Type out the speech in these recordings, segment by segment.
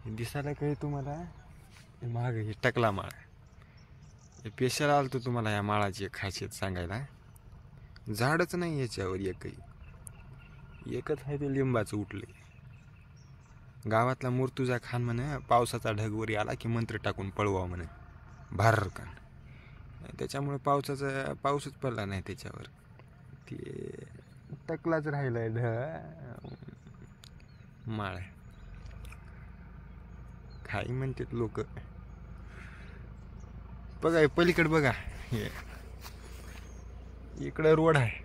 दिसायला काही तुम्हाला माग हे टकला माळ पेशल आलतो तुम्हाला या माळाची खासियत सांगायला. झाडच नाही याच्यावर एकच आहे ते लिंबाचं उठले. गावातला मुर्तुजा खान म्हणे पावसाचा ढगवरी आला की मंत्र टाकून पळवा म्हणे भारकन. त्याच्यामुळे पाऊसच पडला नाही त्याच्यावर. ते टकलाच राहिलाय माळ. खाई म्हणतात लोक. बघा पलीकडे बघा हे इकडे रोड आहे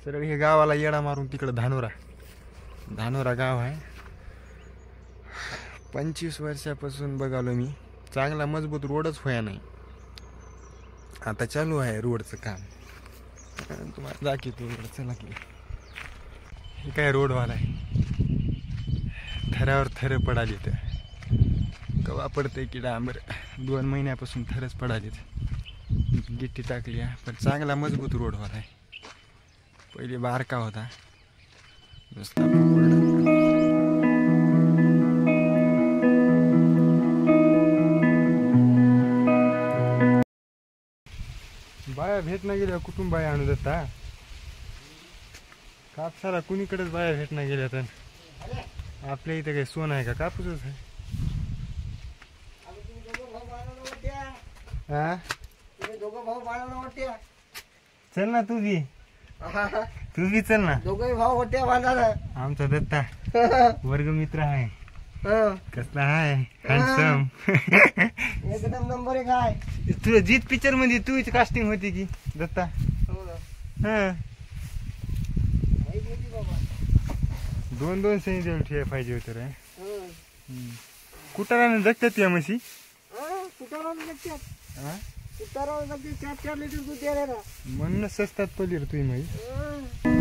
सरळ. हे गावाला येडा मारून तिकडे धानोरा गाव आहे. 25 वर्षापासून बघालो मी. चांगला मजबूत रोडच होया नाही. आता चालू आहे रोडचं काम. तुम्हाला दाखवतो रोड. चला की हे काय रोडवाला आहे. थरावर थर पडाली तर कवा पडतंय की डांबर. 2 महिन्यापासून थरच पडालीत. गिट्टी टाकली आहे पण चांगला मजबूत रोडवाला आहे. पहिले बारका होता नुसता. बाया भेटणं गेल्या कुटुंब बाया आणू देता. कापसाला कुणीकडेच बाया भेटणं गेल्या तर आपल्या इथे काही सोन आहे का कापूसच आहे. हा चल ना तू बी चल ना. दोघे भाऊ होते बांधायला. आमचा दत्ता वर्गमित्र आहे. कसला आहे हँडसम. एकदम नंबर 1 आहे. तुझ्या जीत पिक्चर मध्ये तूच कास्टिंग होती की दत्ता. हा 2 सही देऊन ठेवा पाहिजे होतं रे. कुटाराने जगतात या म्हशी. म्हणूनच स्वस्तात पडली रे तुझी म्हैस.